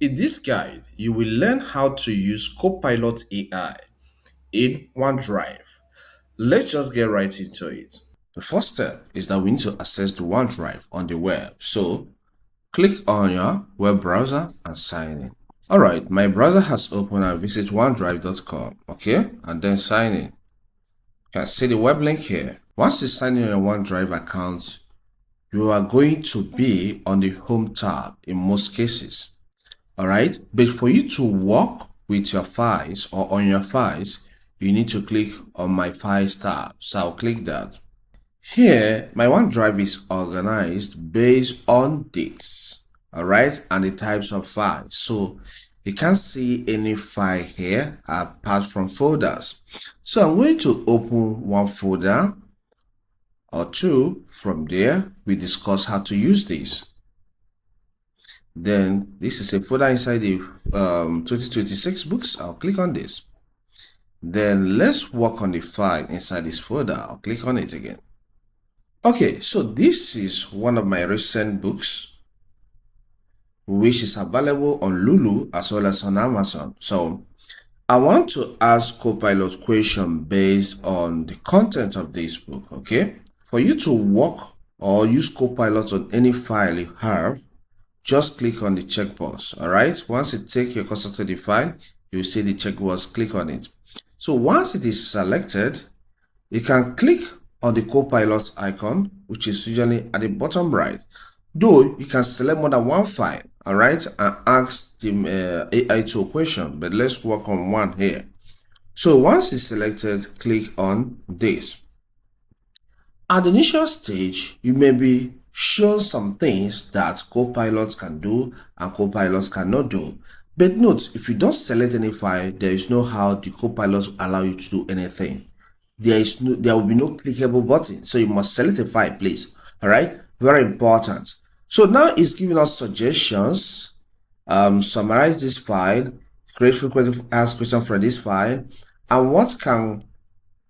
In this guide, you will learn how to use Copilot AI in OneDrive. Let's just get right into it. The first step is that we need to access the OneDrive on the web. So click on your web browser and sign in. Alright, my browser has opened and visit OneDrive.com, okay? And then sign in. You can see the web link here. Once you sign in your OneDrive account, you are going to be on the home tab in most cases. Alright, but for you to work with your files or on your files, you need to click on my files tab. So I'll click that. Here, my OneDrive is organized based on dates, alright, and the types of files. So you can't see any file here apart from folders. So I'm going to open one folder or two. From there, we discuss how to use this. Then this is a folder inside the 2026 books. I'll click on this. Then let's work on the file inside this folder. I'll click on it again. Okay, so this is one of my recent books, which is available on Lulu as well as on Amazon. So I want to ask Copilot question based on the content of this book, okay? For you to work or use Copilot on any file you have, just click on the checkbox, all right? Once you take your cursor to the file, you'll see the checkbox, click on it. So once it is selected, you can click on the Copilot icon, which is usually at the bottom right. Though you can select more than one file, all right, and ask the AI to a question, but let's work on one here. So once it's selected, click on this. At the initial stage, you may be shown some things that Copilot can do and Copilot cannot do. But note, if you don't select any file, there is no how the Copilot will allow you to do anything. There will be no clickable button, so you must select a file, please. All right, very important. So now it's giving us suggestions. Summarize this file, create frequently asked questions for this file, and what can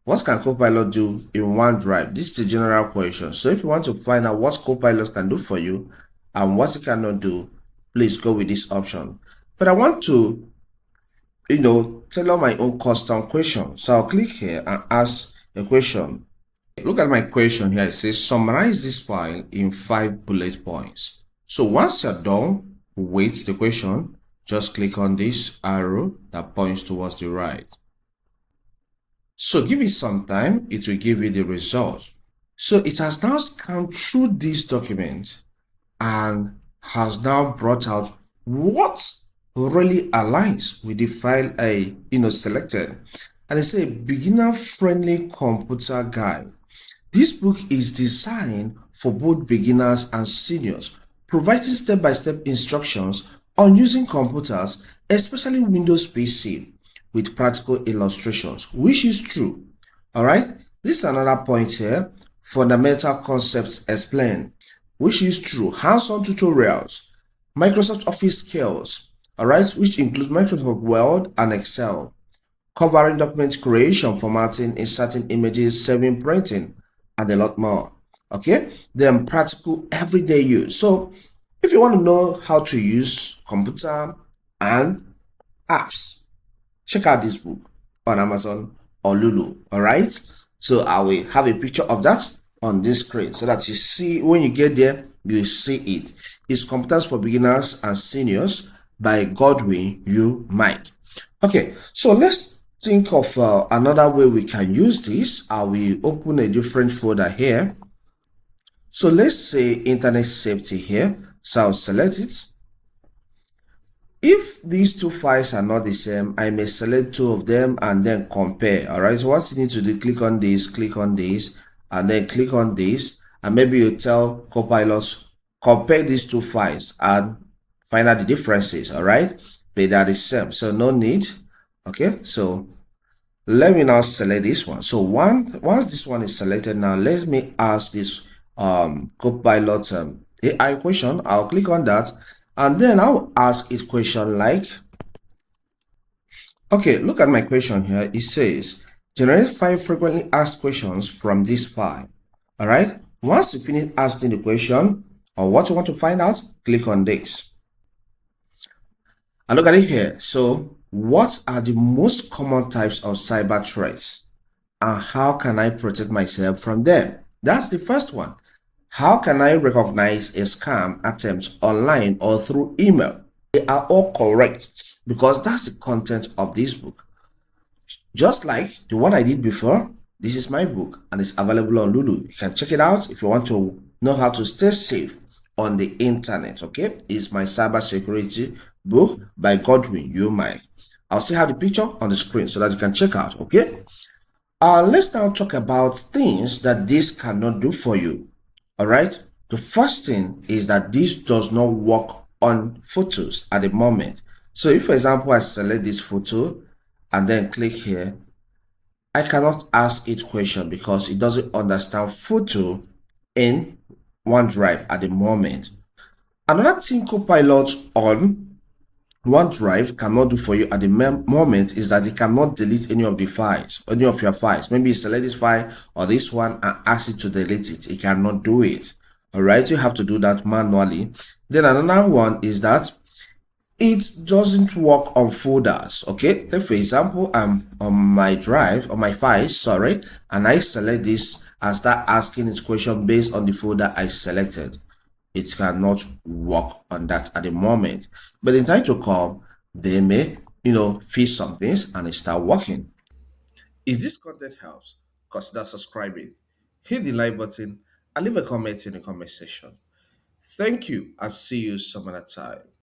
Copilot do in OneDrive? This is the general question. So if you want to find out what Copilot can do for you and what it cannot do, please go with this option. But I want to, tailor my own custom question. So I'll click here and ask a question. Look at my question here. It says summarize this file in 5 bullet points. So once you're done with the question, just click on this arrow that points towards the right. So give it some time, it will give you the result. So it has now scanned through this document and has now brought out what really aligns with the file I selected. And it's a beginner-friendly computer guide. This book is designed for both beginners and seniors, providing step-by-step instructions on using computers, especially Windows PC, with practical illustrations, which is true. All right, this is another point here. Fundamental concepts explained, which is true. Hands-on tutorials, Microsoft Office skills, all right, which includes Microsoft Word and Excel, covering document creation, formatting, inserting images, saving, printing, and a lot more. Okay, then practical everyday use. So if you want to know how to use computer and apps, check out this book on Amazon or Lulu. All right, so I will have a picture of that on this screen so that you see, when you get there, you see it. It's Computers for Beginners and Seniors by Godwin U. Mike. Okay, so let's think of another way we can use this. I will open a different folder here. So let's say internet safety here. So I'll select it. If these two files are not the same, I may select two of them and then compare. All right, so what you need to do, click on this, and then click on this, and maybe you tell Copilot, compare these two files and find out the differences. All right, but they are the same, so no need. Okay, so let me now select this one. So once this one is selected, now let me ask this Copilot AI question. I'll click on that, and then I'll ask it question like, okay, look at my question here. It says generate 5 frequently asked questions from this file. All right, once you finish asking the question or what you want to find out, click on this. And look at it here. So what are the most common types of cyber threats? And how can I protect myself from them? That's the first one. How can I recognize a scam attempt online or through email? They are all correct because that's the content of this book. Just like the one I did before, this is my book and it's available on Lulu. You can check it out if you want to know how to stay safe on the internet. Okay, it's my cybersecurity book by Godwin Mike. I'll still have the picture on the screen so that you can check out. Okay, let's now talk about things that this cannot do for you. All right, the first thing is that this does not work on photos at the moment. So if, for example, I select this photo and then click here, I cannot ask it question because it doesn't understand photo in OneDrive at the moment. Another thing Copilot on OneDrive cannot do for you at the moment is that it cannot delete any of the files, any of your files. Maybe you select this file or this one and ask it to delete it. It cannot do it. All right, you have to do that manually. Then another one is that it doesn't work on folders. Okay, if for example I'm on my drive, on my files, sorry, and I select this and start asking it question based on the folder I selected, it cannot work on that at the moment. But in time to come, they may fix some things and it start working. If this content helps, consider subscribing, hit the like button, and leave a comment in the comment section. Thank you, and see you some other time.